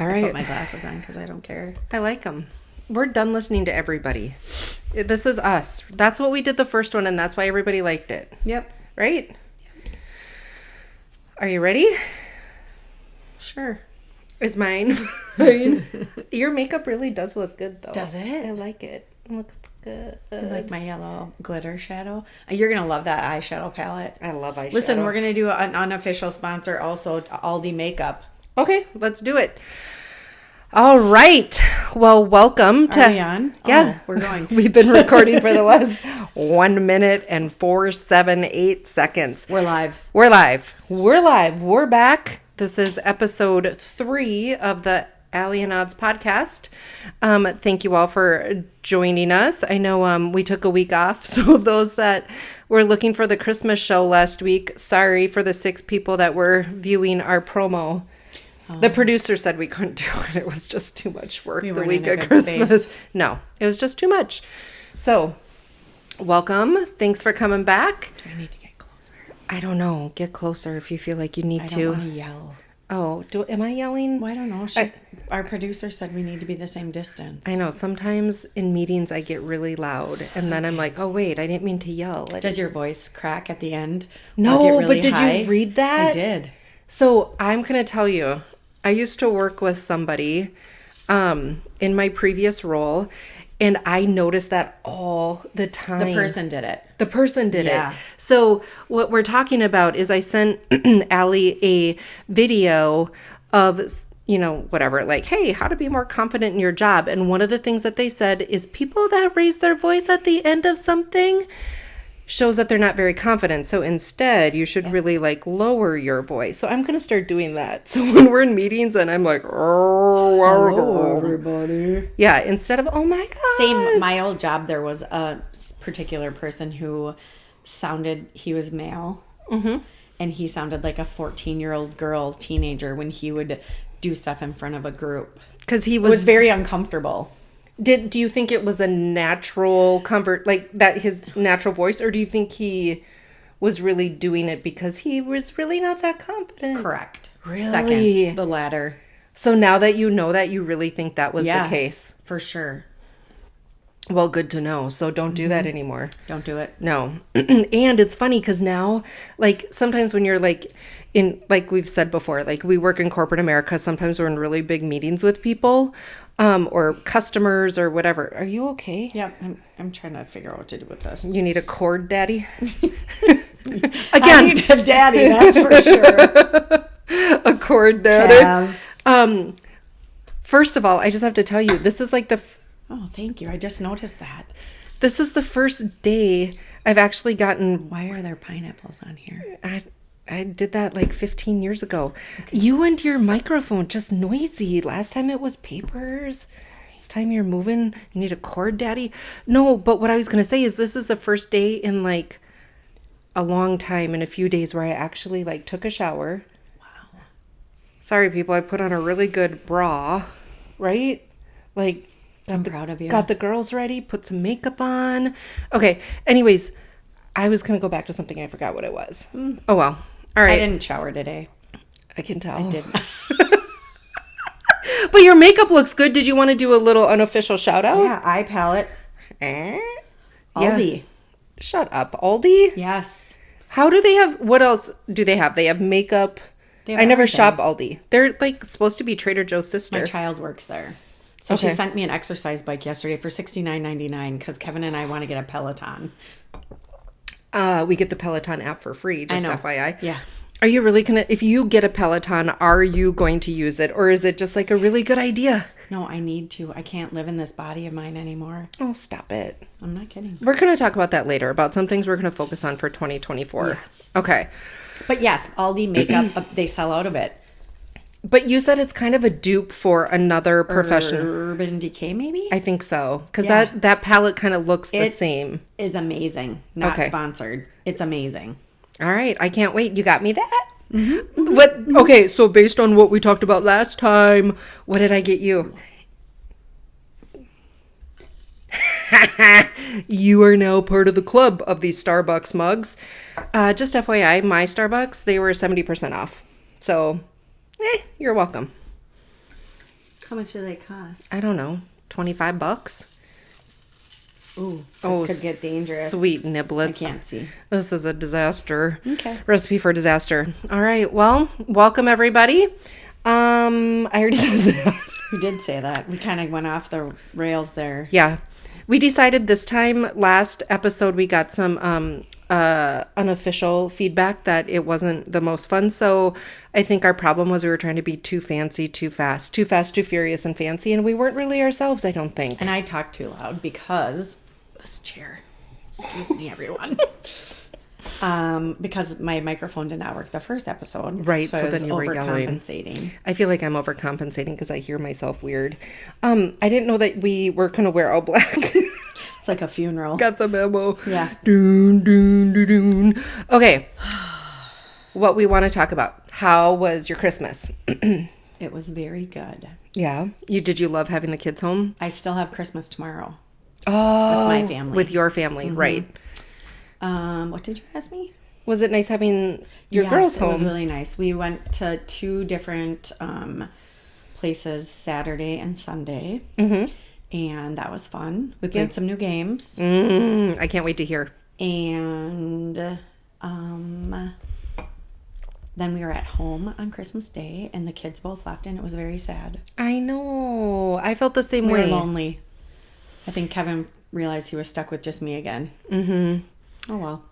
All I right. put my glasses on because I don't care. I like them. We're done listening to everybody. This is us. That's what we did the first one, and that's why everybody liked it. Yep. Right? Are you ready? Sure. Is mine fine? Your makeup really does look good, though. Does it? I like it. It looks good. I like my yellow glitter shadow. You're going to love that eyeshadow palette. I love eyeshadow. Listen, we're going to do an unofficial sponsor also, Aldi Makeup. Okay, let's do it. All right. Well, welcome to... Are we on? Yeah. Oh, we're going. We've been recording for the last 1 minute and 478 seconds. We're live. We're live. We're back. This is episode 3 of the Allie and Odds podcast. Thank you all for joining us. I know we took a week off, so those that were looking for the Christmas show last week, sorry for the 6 people that were viewing our promo. The producer said we couldn't do it. It was just too much work the week of Christmas. No, it was just too much. So, welcome. Thanks for coming back. Do I need to get closer? I don't know. Get closer if you feel like you need I to. don't want to yell. Oh, am I yelling? Well, I don't know. Our producer said we need to be the same distance. I know. Sometimes in meetings I get really loud, and then I'm like, oh, wait, I didn't mean to yell. Does your voice crack at the end? No, Or get really but did high? you read that? I did. So I'm going to tell you, I used to work with somebody in my previous role, and I noticed that all the time. The person did it. The person did Yeah. it. So what we're talking about is I sent Allie a video of, whatever, like, hey, how to be more confident in your job. And one of the things that they said is people that raise their voice at the end of something shows that they're not very confident. So instead, you should really lower your voice. So I'm going to start doing that. So when we're in meetings and I'm like, Hello, everybody. Yeah, instead of, oh my God. Same, my old job, there was a particular person who he was male. Mm-hmm. And he sounded like a 14-year-old girl, teenager, when he would do stuff in front of a group. Because he It was very uncomfortable. Do you think it was a natural comfort, like that his natural voice, or do you think he was really doing it because he was really not that confident? Correct. Really? Second, the latter. So now that you know that, you really think that was the case? For sure. Well, good to know. So don't do that anymore. Don't do it. No. And it's funny because now, sometimes when you're in, we've said before, we work in corporate America, sometimes we're in really big meetings with people or customers or whatever. Are you okay? Yeah, I'm trying to figure out what to do with this. You need a cord, daddy? I Again, need a daddy, that's for sure. a cord daddy. First of all, I just have to tell you, this is Oh, thank you. I just noticed that. this is the first day I've actually gotten. Why are there pineapples on here? I did that 15 years ago. Okay. You and your microphone just noisy. Last time it was papers. This time you're moving. You need a cord daddy. No, but what I was going to say is this is the first day in a long time, in a few days, where I actually took a shower. Wow. Sorry, people. I put on a really good bra, right? I'm proud of you. Got the girls ready, put some makeup on. Okay, anyways, I was going to go back to something. I forgot what it was. Oh, well. All right. I didn't shower today. I can tell. I didn't. But your makeup looks good. Did you want to do a little unofficial shout out? Yeah, eye palette. Aldi. Yeah. Shut up, Aldi? Yes. How do they have, what else do they have? They have makeup. They have I never everything. shop Aldi. They're supposed to be Trader Joe's sister. My child works there. So Okay. she sent me an exercise bike yesterday for $69.99 because Kevin and I want to get a Peloton. We get the Peloton app for free, just I know. FYI. Yeah. Are you really going to, if you get a Peloton, are you going to use it? Or is it just a really good idea? No, I need to. I can't live in this body of mine anymore. Oh, stop it. I'm not kidding. We're going to talk about that later, about some things we're going to focus on for 2024. Yes. Okay. But yes, Aldi makeup, they sell out of it. But you said it's kind of a dupe for another profession. Urban Decay, maybe? I think so. Because Yeah. that palette kind of looks the It same. is amazing. Not Okay. sponsored. It's amazing. All right. I can't wait. You got me that? Mm-hmm. What? Okay. So based on what we talked about last time, what did I get you? You are now part of the club of these Starbucks mugs. Just FYI, my Starbucks, they were 70% off. So, you're welcome. How much do they cost? I don't know, $25. Ooh, this could get dangerous. Sweet niblets. I can't see. This is a disaster. Okay. Recipe for disaster. All right. Well, welcome everybody. I already said that. You did say that. We kind of went off the rails there. Yeah. We decided this time, last episode, we got some unofficial feedback that it wasn't the most fun. So I think our problem was we were trying to be too fancy, too fast, too furious, and fancy. And we weren't really ourselves, I don't think. And I talked too loud because this chair. Excuse me, everyone. Because my microphone did not work the first episode. Right, so then you were yelling. Overcompensating. I feel like I'm overcompensating because I hear myself weird. I didn't know that we were going to wear all black. It's like a funeral. Got the memo. Yeah. Doon, doon, doon, doon. Okay. What we want to talk about. How was your Christmas? It was very good. Yeah. Did you love having the kids home? I still have Christmas tomorrow. Oh. With my family. With your family, right. What did you ask me? Was it nice having your girls home? It was really nice. We went to 2 different places Saturday and Sunday. Mm-hmm. And that was fun. We played some new games. I can't wait to hear. And then we were at home on Christmas Day, and the kids both left, and it was very sad. I know. I felt the same We way. were lonely. I think Kevin realized he was stuck with just me again. Mm-hmm. Oh, well.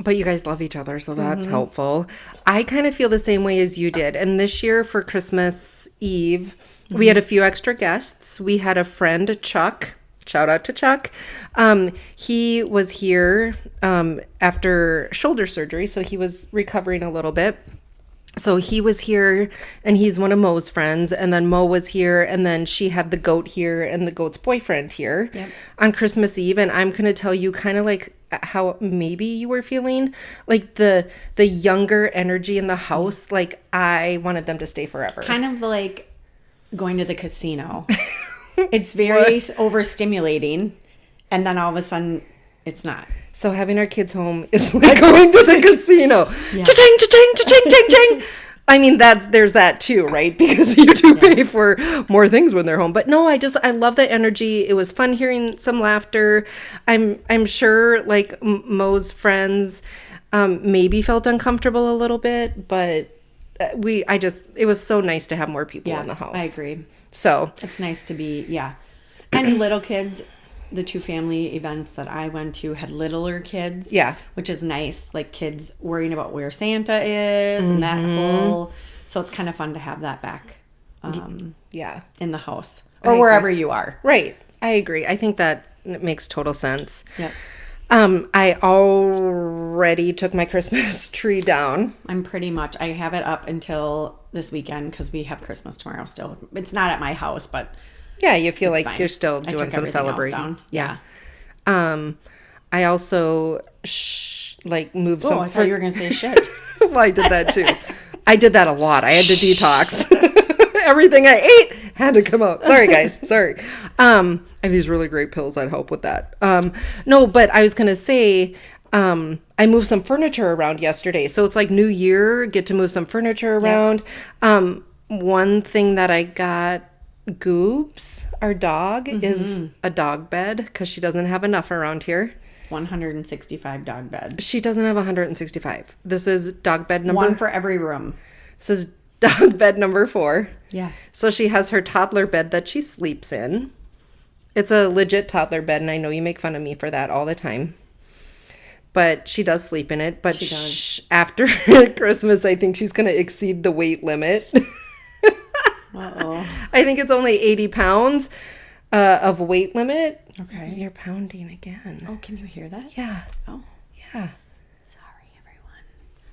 But you guys love each other, so that's helpful. I kind of feel the same way as you did. And this year for Christmas Eve, we had a few extra guests. We had a friend, Chuck. Shout out to Chuck. He was here after shoulder surgery, so he was recovering a little bit. So he was here, and he's one of Mo's friends, and then Mo was here, and then she had the goat here and the goat's boyfriend here on Christmas Eve. And I'm going to tell you kind of like how maybe you were feeling, like the younger energy in the house. Like I wanted them to stay forever. Kind of like going to the casino. It's very overstimulating, and then all of a sudden it's not. So having our kids home is like going to the casino. Yeah. Cha-ching, cha-ching, cha-ching, ching, ching. I mean, there's that too, right? Because you do pay for more things when they're home. But no, I love that energy. It was fun hearing some laughter. I'm sure like Mo's friends maybe felt uncomfortable a little bit, but it was so nice to have more people in the house. I agree. So it's nice to be, and little kids. The 2 family events that I went to had littler kids. Yeah. Which is nice. Like kids worrying about where Santa is and that whole. So it's kind of fun to have that back. In the house. Or wherever you are. Right. I agree. I think that makes total sense. Yep. I already took my Christmas tree down. I have it up until this weekend because we have Christmas tomorrow still. It's not at my house, but. Yeah, you feel like fine. You're still doing some celebrating. Yeah. I also moved some. Oh, I thought you were going to say shit. Well, I did that too. I did that a lot. I had to detox. Everything I ate had to come out. Sorry, guys. Sorry. I have these really great pills that help with that. No, but I was going to say, I moved some furniture around yesterday. So it's like New Year, get to move some furniture around. Yep. One thing that I got, Goobs, our dog, is a dog bed because she doesn't have enough around here. 165 dog beds. She doesn't have 165. This is dog bed number... 1 for every room. This is dog bed number 4. Yeah. So she has her toddler bed that she sleeps in. It's a legit toddler bed, and I know you make fun of me for that all the time. But she does sleep in it. But she does. After Christmas, I think she's going to exceed the weight limit. Uh-oh. I think it's only 80 pounds of weight limit. Okay. You're pounding again. Oh, can you hear that? Yeah. Oh. Yeah. Sorry, everyone.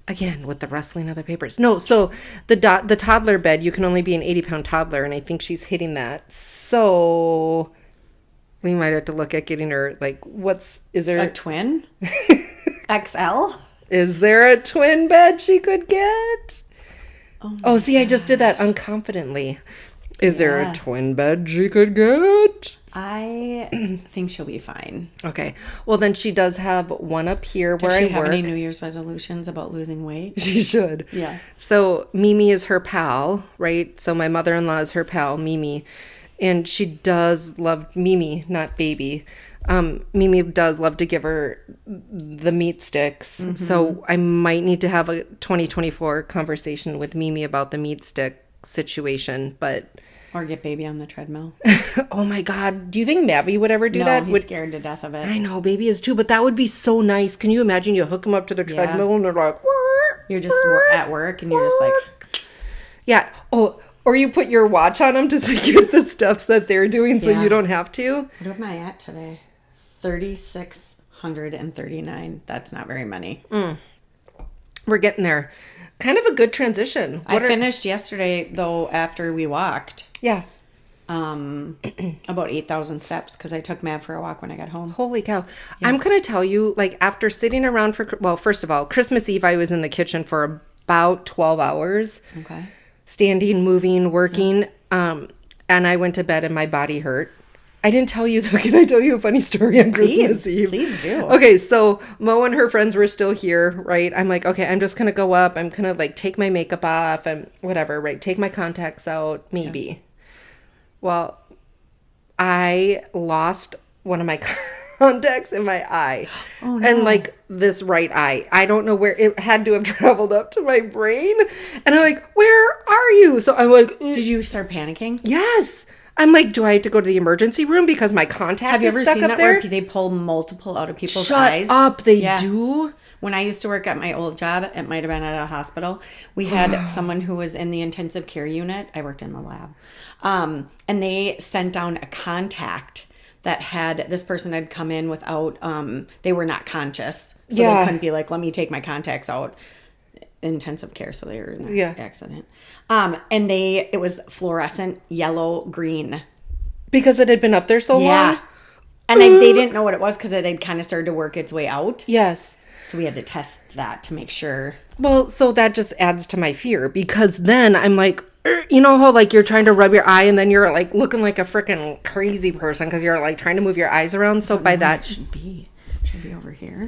Again, with the rustling of the papers. No, so the toddler bed, you can only be an 80-pound toddler, and I think she's hitting that. So we might have to look at getting her, is there... A twin? XL? Is there a twin bed she could get? Oh, see, I just did that unconfidently. Is there a twin bed she could get? I think she'll be fine. Okay. Well, then she does have one up here where Does she I have work. any New Year's resolutions about losing weight? She should. Yeah. So Mimi is her pal, right? So my mother-in-law is her pal, Mimi. And she does love Mimi, not baby. Mimi does love to give her the meat sticks. Mm-hmm. So I might need to have a 2024 conversation with Mimi about the meat stick situation. But Or get baby on the treadmill. oh my God, do you think Mavi would ever do that? He's scared to death of it. I know, baby is too, but that would be so nice. Can you imagine you hook him up to the treadmill and they're like, You're just at work and you're just like... yeah. Oh, or you put your watch on them to get the steps that they're doing so you don't have to. What am I at today? 3,639. That's not very many. We're getting there. Kind of a good transition. I finished yesterday, though, after we walked. Yeah. About 8,000 steps because I took Mav for a walk when I got home. Holy cow. Yeah. I'm going to tell you, like, after sitting around well, first of all, Christmas Eve, I was in the kitchen for about 12 hours. Okay. Standing, moving, working. And I went to bed and my body hurt. I didn't tell you, though. Can I tell you a funny story on Christmas Eve? Please do. Okay, so Mo and her friends were still here, right? I'm like, okay, I'm just going to go up. I'm going to, like, take my makeup off and whatever, right? Take my contacts out, maybe. Yeah. Well, I lost one of my contacts in my eye. Oh, no. And, like, this right eye. I don't know where. It had to have traveled up to my brain. And I'm like, where are you? So I'm like... Did you start panicking? Yes. I'm like, do I have to go to the emergency room because my contact is stuck up there? Have you ever seen that where they pull multiple out of people's Shut eyes? up, they do? When I used to work at my old job, it might have been at a hospital. We had someone who was in the intensive care unit. I worked in the lab. And they sent down a contact that had, this person had come in without, they were not conscious. So they couldn't be like, let me take my contacts out. Intensive care, so they were in an accident. And it was fluorescent yellow green. Because it had been up there so long? And they didn't know what it was because it had kind of started to work its way out. Yes. So we had to test that to make sure. Well, so that just adds to my fear because then I'm like, you know how like you're trying to rub your eye and then you're like looking like a freaking crazy person because you're like trying to move your eyes around. So by that... Should be over here.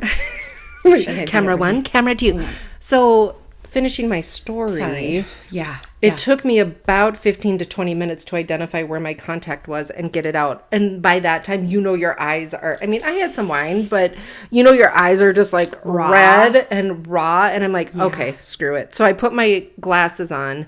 Camera 1, camera 2. So finishing my story. Sorry. Yeah. It took me about 15 to 20 minutes to identify where my contact was and get it out. And by that time, your eyes are, I mean, I had some wine, but your eyes are just like red and raw. And I'm like, okay, screw it. So I put my glasses on,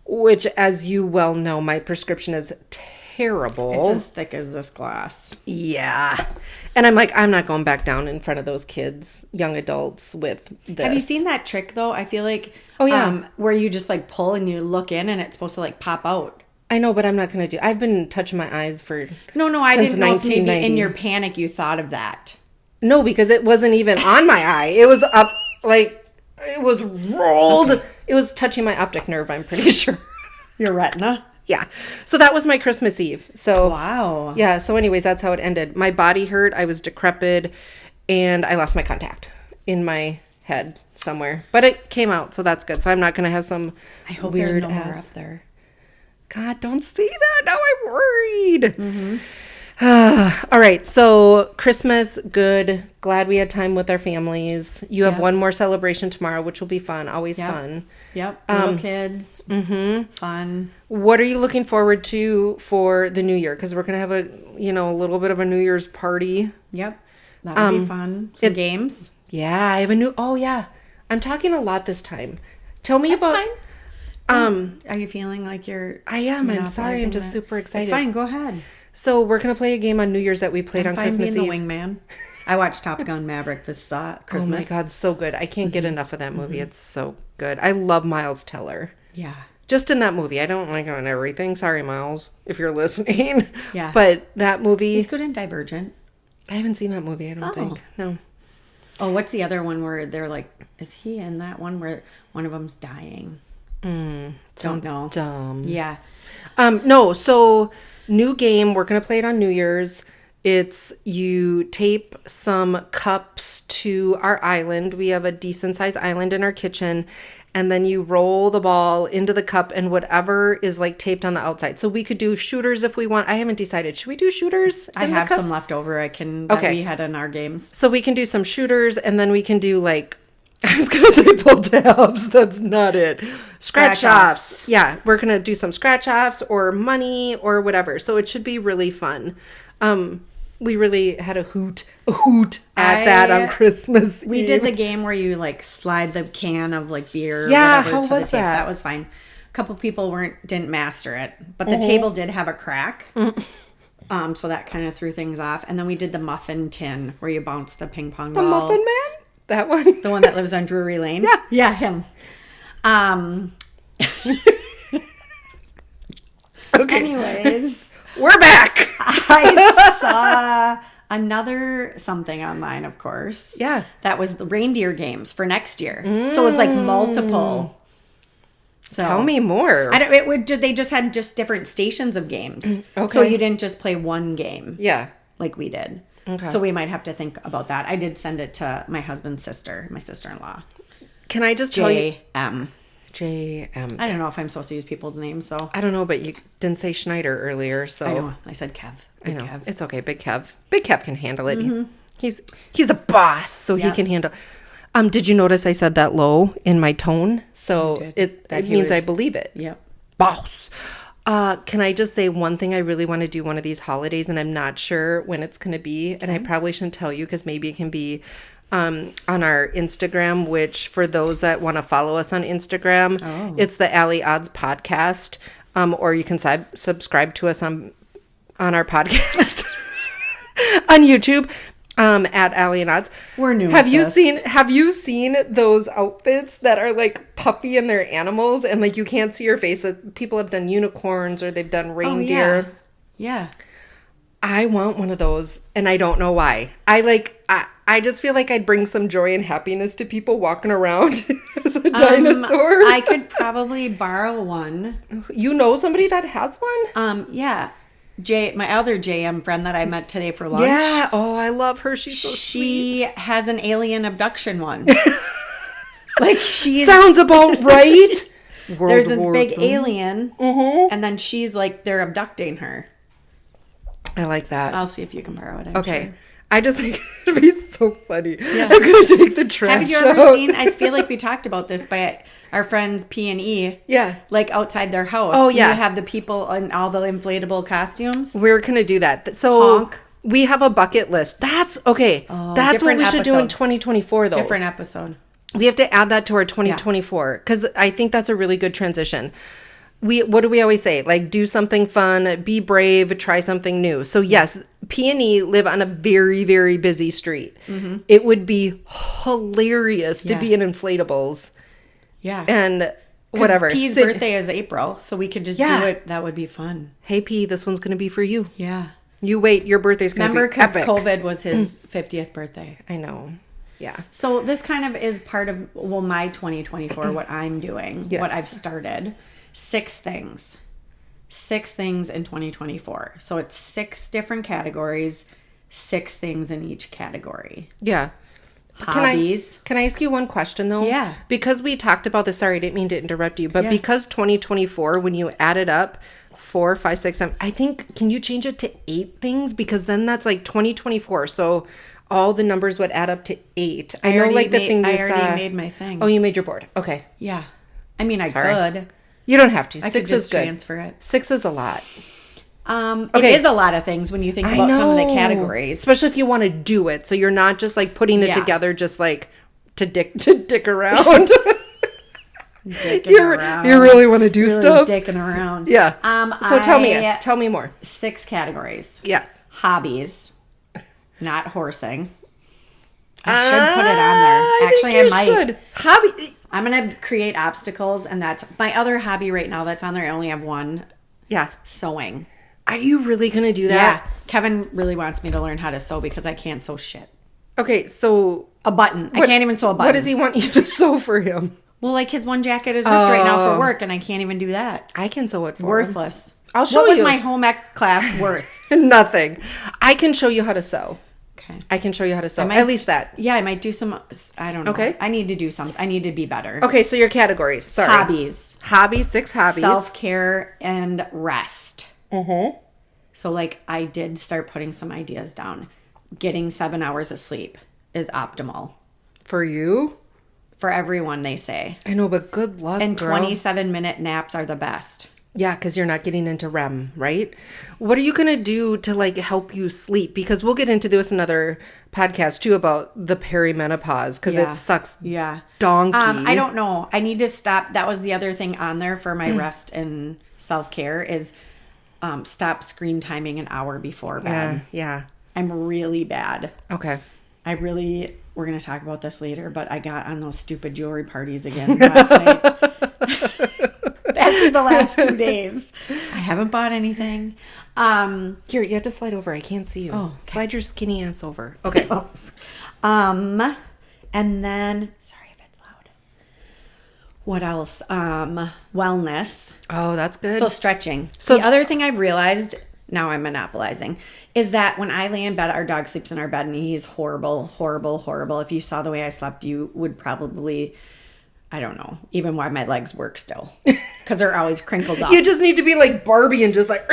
which as you well know, my prescription is terrible. It's as thick as this glass. Yeah. And I'm like, I'm not going back down in front of those kids, young adults with this. Have you seen that trick though? I feel like, where you just like pull and you look in and it's supposed to like pop out. I know, but I'm not going to do. I've been touching my eyes for I didn't know if maybe in your panic you thought of that. No, because it wasn't even on my eye. It was up, like, it was rolled. Okay. It was touching my optic nerve, I'm pretty sure. Your retina? Yeah. So that was my Christmas Eve. So wow. Yeah. So anyways, that's how it ended. My body hurt. I was decrepit and I lost my contact in my head somewhere, but it came out. So that's good. So I'm not going to have some I hope weird there's no more up there. God, don't say that. Now I'm worried. Mm-hmm. All right. So Christmas, good. Glad we had time with our families. You have one more celebration tomorrow, which will be fun. Always fun. Yep. Little kids. Mm-hmm. Fun. What are you looking forward to for the new year? Because we're going to have a little bit of a New Year's party. Yep. That'll be fun. Some games. Yeah. I have I'm talking a lot this time. Tell me about. Fine. Are you feeling like you're... I am. I'm sorry. I'm just super excited. It's fine. Go ahead. So we're going to play a game on New Year's that we played on Christmas Eve. I'm fine being the wingman. I watched Top Gun Maverick this Christmas. Oh my God, so good. I can't get enough of that movie. It's so good. I love Miles Teller. Yeah. Just in that movie. I don't like on everything. Sorry, Miles, if you're listening. Yeah. But that movie... He's good in Divergent. I haven't seen that movie, I don't think. No. Oh, what's the other one where they're like... Is he in that one where one of them's dying? Don't know. Dumb. Yeah. No, so... New game. We're going to play it on New Year's. It's you tape some cups to our island. We have a decent sized island in our kitchen. and then you roll the ball into the cup and whatever is like taped on the outside. So we could do shooters if we want. I haven't decided. Should we do shooters? I in the have cups? some left over that we had in our games. So we can do some shooters, and then we can do like, I was gonna say pull tabs. That's not it. Scratch offs. Yeah, we're gonna do some scratch offs or money or whatever. So it should be really fun. We really had a hoot at that on Christmas Eve. We did the game where you like slide the can of like beer or Yeah, whatever how to the was table. that? That was fine. A couple people didn't master it, but the table did have a crack. So that kind of threw things off. And then we did the muffin tin where you bounce the ping pong ball. The Muffin Man? That one? The one that lives on Drury Lane? Yeah. Yeah, him. Okay. Anyways, We're back. I saw another something online, of course. Yeah. That was the reindeer games for next year. So it was like multiple. So Tell me more. they just had just different stations of games. Okay. So you didn't just play one game Yeah. like we did. Okay. So we might have to think about that. I did send it to my husband's sister, my sister-in-law. Can I just tell you? JM. JM. I don't know if I'm supposed to use people's names, though. I don't know, but you didn't say Schneider earlier, so I know. I said Kev. I Big know. Kev. It's okay. Big Kev. Big Kev can handle it. He's a boss, so he Yeah. can handle. Did you notice I said that low in my tone? So did. it That he means I was- believe it. Yep. Boss. Can I just say one thing I really want to do one of these holidays, and I'm not sure when it's going to be, and I probably shouldn't tell you because maybe it can be on our Instagram, which for those that want to follow us on Instagram, it's the Allie Odds podcast, or you can subscribe to us on our podcast on YouTube. At Allie and Odds. We're new Have at you this. seen those outfits that are like puffy and they're animals and like you can't see your face? People have done unicorns or they've done reindeer. Yeah. I want one of those and I don't know why. I just feel like I'd bring some joy and happiness to people walking around as a dinosaur. I could probably borrow one. You know somebody that has one? Yeah. My other JM friend that I met today for lunch. Yeah. Oh, I love her. She's so sweet. She has an alien abduction one. Like she's Sounds about right. there's a big alien, and then she's like they're abducting her. I like that. I'll see if you can borrow it. I'm Okay. sure. I just think it'd be so funny. I'm gonna take the trash Have you ever out. seen? I feel like we talked about this by our friends P&E. Yeah. Like outside their house. Oh, yeah. You have the people in all the inflatable costumes. We're gonna do that. So Honk. we have a bucket list. That's okay. That's what different we should do in episode. 2024 though. Different episode. We have to add that to our 2024 because I think that's a really good transition. What do we always say? Like, do something fun, be brave, try something new. So yes, P&E live on a very, very busy street. It would be hilarious to be in inflatables Yeah. and whatever. P's Sit- birthday is April, so we could just Yeah. do it. That would be fun. Hey P, this one's gonna be for you. Yeah. You wait, your birthday's gonna Remember, be because epic. COVID was his 50th birthday. I know. Yeah. So this kind of is part of, my 2024, what I'm doing, Yes. what I've started. 6 things. 6 things in 2024. So it's 6 different categories, 6 things in each category. Yeah. Hobbies. Can I ask you one question though? Yeah. Because we talked about this. Sorry, I didn't mean to interrupt you, but Yeah. because 2024, when you add it up, 4, 5, 6, 7, I think, can you change it to 8 things? Because then that's like 2024. So all the numbers would add up to 8. I know, like the thing I you already saw. made my thing. Oh, you made your board. Okay. Yeah. I mean, I Sorry. could. You don't have to. I 6 could is just good. transfer it. 6 is a lot. It is a lot of things when you think about some of the categories. Especially if you want to do it. So you're not just like putting it Yeah. together just like to dick around. Dicking You around. really want to do Really stuff? dicking around. Yeah. So tell I- me more. 6 categories. Yes. Hobbies, not horsing. I should put it on there. Actually, I might. Hobby. I'm gonna create obstacles, and that's my other hobby right now. That's on there. I only have one: Yeah. sewing. Are you really gonna do Yeah, that? Kevin really wants me to learn how to sew because I can't sew shit. Okay. So A button. I can't even sew a button. what does he want you to sew for him? Well, like his one jacket is ripped right now for work, and I can't even do that. I can sew it for him. Worthless. I'll show What was you. my home ec class worth? Nothing. I can show you how to sew. Okay. I can show you how to sew. might- At least that. Yeah, I might do some. I don't know. Okay. I need to do something. I need to be better. Okay, so your categories. Sorry. Hobbies, Hobbies, 6 hobbies. self-care, and rest. Mm-hmm. So, like, I did start putting some ideas down. Getting 7 hours of sleep is optimal For you? for everyone, they say. I know, but good luck, And girl. 27-minute naps are the best. Yeah, because you're not getting into REM, right? What are you going to do to like help you sleep? Because we'll get into this another podcast too about the perimenopause because Yeah. it sucks Yeah. donkey. I don't know. I need to stop. That was the other thing on there for my rest and self-care is stop screen timing an hour before bed. Yeah. I'm really bad. Okay. We're going to talk about this later, but I got on those stupid jewelry parties again last night. Actually, the last 2 days. I haven't bought anything. Here, you have to slide over. I can't see you. Oh, okay. Slide your skinny ass over. Okay. And then, sorry if it's loud. What else? Wellness. Oh, that's good. So stretching. So- The other thing I've realized, now I'm monopolizing, is that when I lay in bed, our dog sleeps in our bed and he's horrible, horrible, horrible. If you saw the way I slept, you would probably, I don't know, even why my legs work still. Because they're always crinkled up. You just need to be like Barbie and just like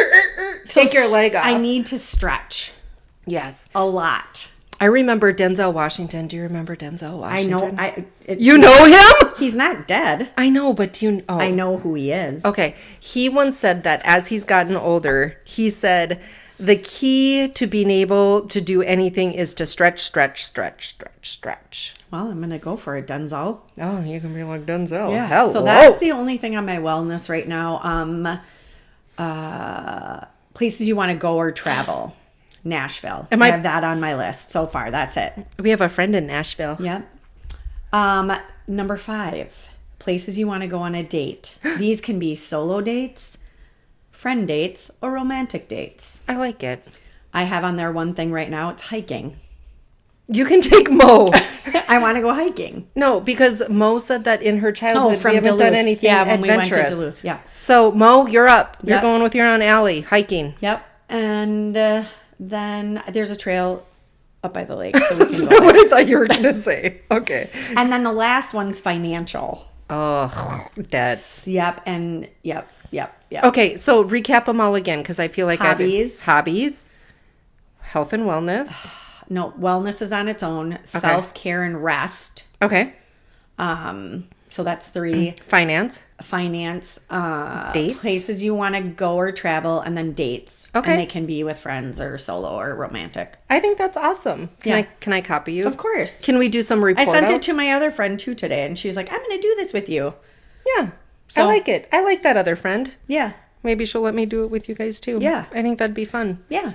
take your leg off. I need to stretch Yes. a lot. I remember Denzel Washington. Do you remember Denzel I Washington? know. You know him? He's not dead. I know, but do you... Oh. I know who he is. Okay. He once said that as he's gotten older, he said the key to being able to do anything is to stretch, stretch, stretch, stretch, stretch. Well, I'm going to go for it, Denzel. Oh, you can be like Denzel. Yeah. Hello. So that's the only thing on my wellness right now. Places you want to go or travel. Nashville. I have that on my list so far. That's it. We have a friend in Nashville. Yep. Number 5. Places you want to go on a date. These can be solo dates, friend dates, or romantic dates. I like it. I have on there one thing right now. It's hiking. You can take Mo. I want to go hiking. No, because Mo said that in her childhood from we haven't done Duluth. anything Yeah, when adventurous. we went to Duluth. Yeah. So Mo, you're up. You're Yep. going with your own alley hiking. Yep. And then there's a trail up by the lake, so we can That's go not there. what I thought you were going to say. Okay. And then the last one's financial. Oh, dead. Yep. And yep. Okay, so recap them all again because I feel like Hobbies. hobbies, health and wellness. No, wellness is on its own. Self-care and rest. Okay. So that's 3. Finance. Finance, Dates? places you want to go or travel, and then dates. Okay. And they can be with friends or solo or romantic. I think that's awesome. Yeah. Can I copy you? Of course. Can we do some I report sent it outs? to my other friend too today, and she's like, I'm going to do this with you. Yeah. I So- like it. I like that other friend. Yeah. Maybe she'll let me do it with you guys too. Yeah. I think that'd be fun. Yeah.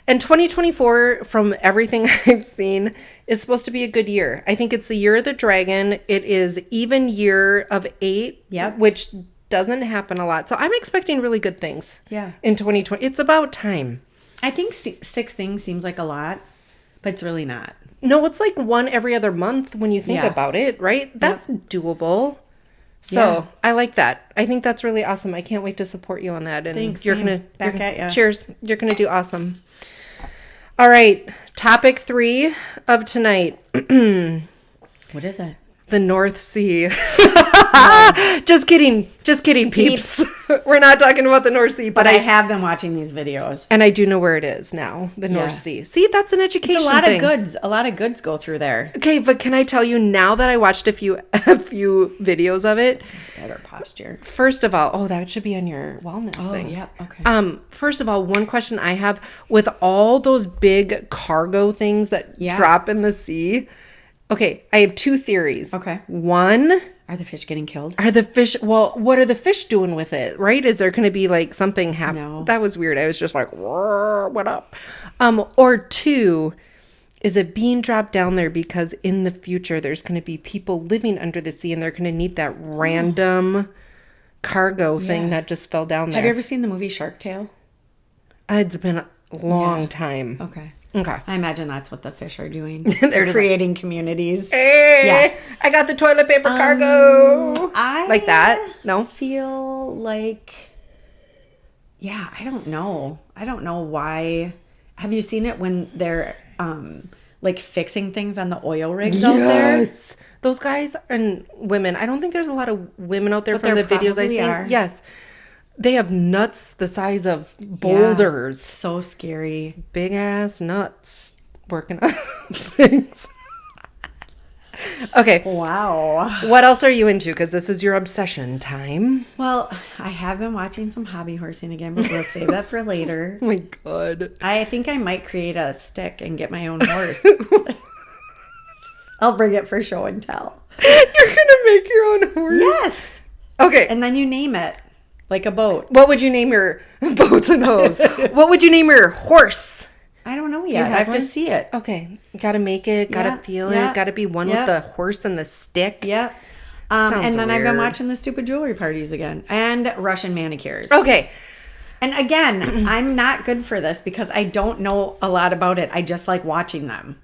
And 2024, from everything I've seen, is supposed to be a good year. I think it's the year of the dragon. It is even year of 8, Yep. which doesn't happen a lot. So I'm expecting really good things. Yeah. In 2020, it's about time. I think 6 things seems like a lot, but it's really not. No, it's like one every other month when you think Yeah. about it, right? That's doable. So Yeah. I like that. I think that's really awesome. I can't wait to support you on that. And Thanks, you're same. gonna Back you're gonna- at ya. Cheers. You're gonna do awesome. All right. Topic 3 of tonight. What is it? The North Sea. Just kidding. Just kidding, peeps. We're not talking about the North Sea, But I have been watching these videos. and I do know where it is now, the Yeah. North Sea. See, that's an education It's a lot thing. of goods. A lot of goods go through there. Okay, but can I tell you now that I watched a few videos of it? Better posture. First of all, that should be on your wellness thing. yeah. Okay. First of all, one question I have with all those big cargo things that Yeah. drop in the sea. Okay, I have 2 theories. Okay. One, Are the fish getting killed? are the fish, well, what are the fish doing with it, right? Is there going to be like something happen? No. That was weird. I was just like, "Whoa, what up? Or 2, is it being dropped down there because in the future there's going to be people living under the sea and they're going to need that random cargo thing Yeah. that just fell down there? Have you ever seen the movie Shark Tale? It's been a long time. Okay. Okay. I imagine that's what the fish are doing. They're They're just creating communities. Hey, Yeah. I got the toilet paper cargo. I Like that? No? feel like, yeah, I don't know. I don't know why. Have you seen it when they're like fixing things on the oil rigs out there. Yes. Those guys and women. I don't think there's a lot of women out there from the there videos I've probably seen. are. Yes. They have nuts the size of boulders. So scary. Big ass nuts working on those things. Okay. Wow. What else are you into? Because this is your obsession time. Well, I have been watching some hobby horsing again, but we'll save that for later. Oh my God. I think I might create a stick and get my own horse. I'll bring it for show and tell. You're going to make your own horse? Yes. Okay. And then you name it like a boat. What would you name your boats and hoes? What would you name your horse? I don't know yet. have I have one? to see it. Okay. Gotta make it. Gotta Yeah, feel yeah, it. Gotta be one yeah. with the horse and the stick. Yep. Sounds And then I've been weird. watching the stupid jewelry parties again and Russian manicures. Okay. And again, I'm not good for this because I don't know a lot about it. I just like watching them.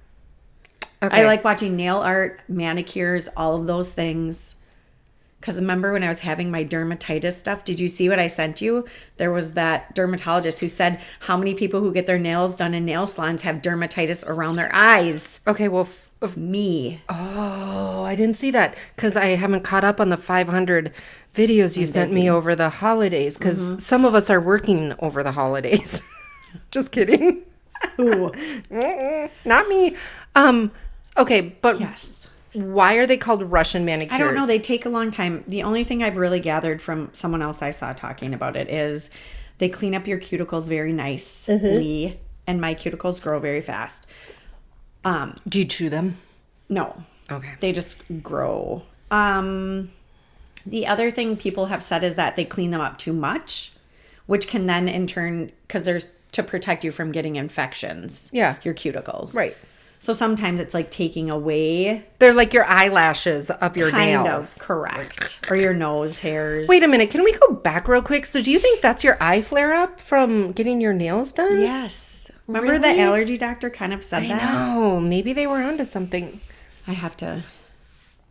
Okay. I like watching nail art, manicures, all of those things. Because remember when I was having my dermatitis stuff, did you see what I sent you? There was that dermatologist who said how many people who get their nails done in nail salons have dermatitis around their eyes. Okay. Well, Me. oh, I didn't see that because I haven't caught up on the 500 videos you sent me over the holidays because some of us are working over the holidays. Just kidding. Ooh. Not me. Okay, but Yes. why are they called Russian manicures? I don't know. They take a long time. The only thing I've really gathered from someone else I saw talking about it is they clean up your cuticles very nicely, and my cuticles grow very fast. Do you chew them? No, Okay. they just grow. The other thing people have said is that they clean them up too much, which can then in turn, because there's to protect you from getting infections. Yeah. Your cuticles. Right. So sometimes it's like taking away They're like your eyelashes of your kind nails. of correct. Or your nose hairs. Wait a minute. Can we go back real quick? So do you think that's your eye flare up from getting your nails done? Yes. Remember Really? the allergy doctor kind of said I that? know. Maybe they were onto something. I have to,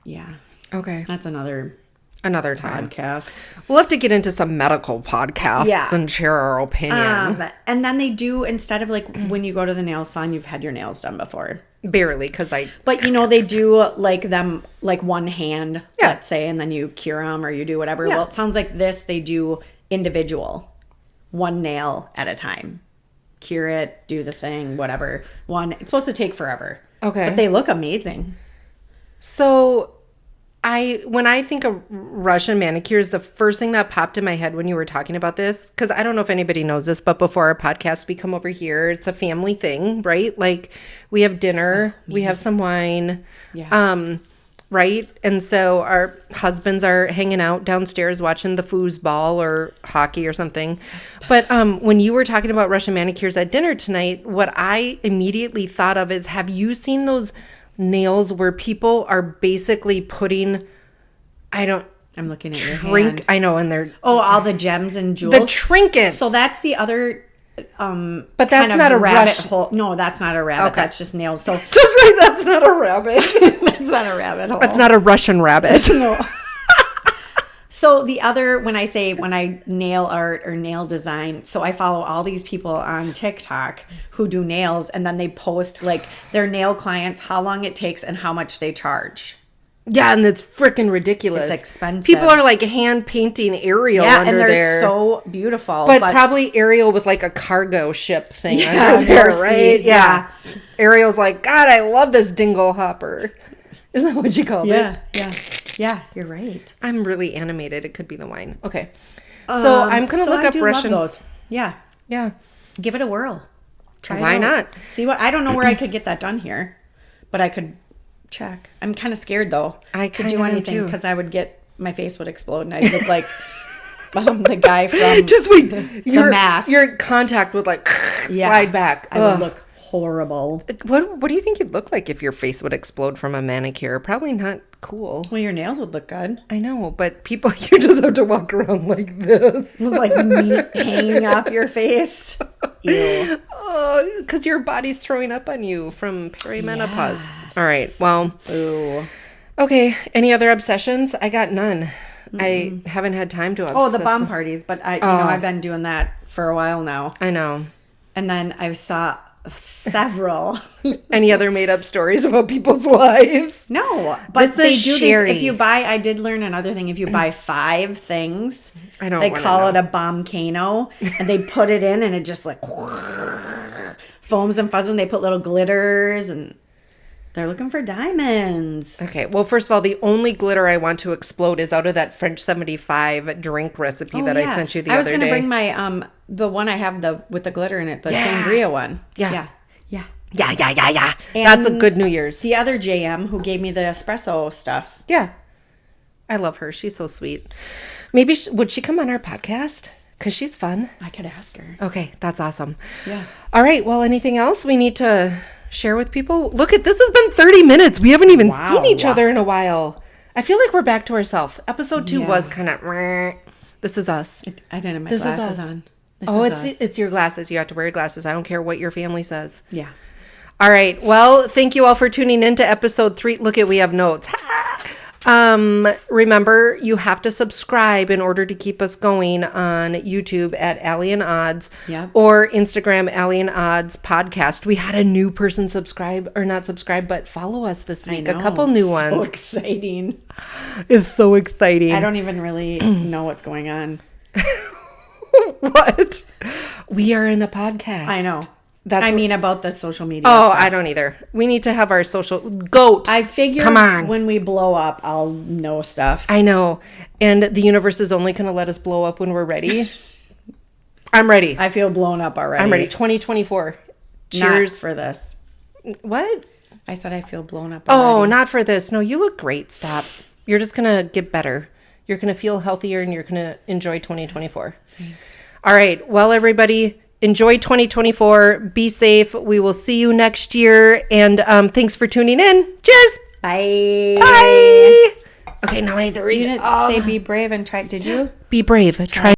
yeah. Okay. That's another Another time. podcast. We'll have to get into some medical podcasts Yeah. and share our opinion. And then they do, instead of like when you go to the nail salon, you've had your nails done before. Barely, because I... But you know, they do like them, like one hand, Yeah. let's say, and then you cure them or you do whatever. Yeah. Well, it sounds like this, they do individual, one nail at a time. Cure it, do the thing, whatever. It's supposed to take forever. Okay. But they look amazing. So... when I think of Russian manicures, the first thing that popped in my head when you were talking about this, because I don't know if anybody knows this, but before our podcast, we come over here. It's a family thing, right? Like we have dinner, we have some wine, Yeah. right? And so our husbands are hanging out downstairs watching the foosball or hockey or something. But when you were talking about Russian manicures at dinner tonight, what I immediately thought of is, have you seen those nails where people are basically putting, I'm looking at your hand. I know, and they're All the gems and jewels. the trinkets. So that's the other but that's kind of not a rabbit Russian. hole. No, that's not a rabbit. Okay. That's just nails. So Just right, that's not a rabbit. that's not a rabbit hole. That's not a Russian rabbit. No. So the other, when I nail art or nail design, so I follow all these people on TikTok who do nails, and then they post like their nail clients, how long it takes and how much they charge. Yeah, and it's freaking ridiculous. It's expensive. People are like hand painting Ariel Yeah, under and they're there. so beautiful. but probably Ariel with like a cargo ship thing Yeah, under there, Mercy, right? yeah. Ariel's like, God, I love this dingle hopper. Isn't that what you called it? Yeah, you're right. I'm really animated. It could be the wine. Okay. So I'm going to look I up do Russian. love those. Yeah. Yeah. Give it a whirl. Try it Why out. not? See what, I don't know where I could get that done here, but I could check. I'm kind of scared though. I to kinda do am, anything too. because I would my face would explode and I'd look like the guy from Just wait. Mask. Your contact would like slide back. I would look horrible. What do you think you'd look like if your face would explode from a manicure? Probably not cool. Well, your nails would look good. I know, but people, you just have to walk around like this. With like meat hanging off your face. Ew. Oh, because your body's throwing up on you from perimenopause. Yes. All right. Well, Ooh. okay. Any other obsessions? I got none. I haven't had time to obsess. Oh, the bomb parties, but I've been doing that for a while now. I know. And then I saw Several. Any other made up stories about people's lives? No, but This they do is these. sherry. If you buy, I did learn another thing. If you buy 5 things, I don't they wanna call know. it a bombcano, and they put it in, and it just like foams and fuzzes. And they put little glitters, and they're looking for diamonds. Okay, well, first of all, the only glitter I want to explode is out of that French 75 drink recipe that I sent you the I was other gonna day. bring my the one I have with the glitter in it, the sangria one. Yeah. Yeah. Yeah. That's a good New Year's. The other JM who gave me the espresso stuff. Yeah. I love her. She's so sweet. Maybe, would she come on our podcast? Because she's fun. I could ask her. Okay, that's awesome. Yeah. All right, well, anything else we need to share with people? Look at this, has been 30 minutes. We haven't even seen each other in a while. I feel like we're back to ourselves. Episode 2 was kind of, this is us. I didn't have my This is glasses us. on. It's your glasses. You have to wear your glasses. I don't care what your family says. Yeah. All right. Well, thank you all for tuning in to episode 3. Look at, we have notes. Remember, you have to subscribe in order to keep us going on YouTube at Allie and Odds or Instagram Allie and Odds podcast. We had a new person but follow us this week. A couple new ones. So exciting. It's so exciting. I don't even really know what's going on. What? We are in a podcast. I know. That's about the social media Oh, stuff. I don't either. We need to have our social goat. I figure Come on. when we blow up, I'll know stuff. I know. And the universe is only going to let us blow up when we're ready. I'm ready. I feel blown up already. I'm ready. 2024. Not Cheers. for this. What? I said I feel blown up already. Oh, not for this. No, you look great. Stop. You're just going to get better. You're going to feel healthier and you're going to enjoy 2024. Thanks. All right. Well, everybody, enjoy 2024. Be safe. We will see you next year. And thanks for tuning in. Cheers. Bye. Bye. Okay, now I have to read. You didn't say be brave and try. Did you? Be brave. Try.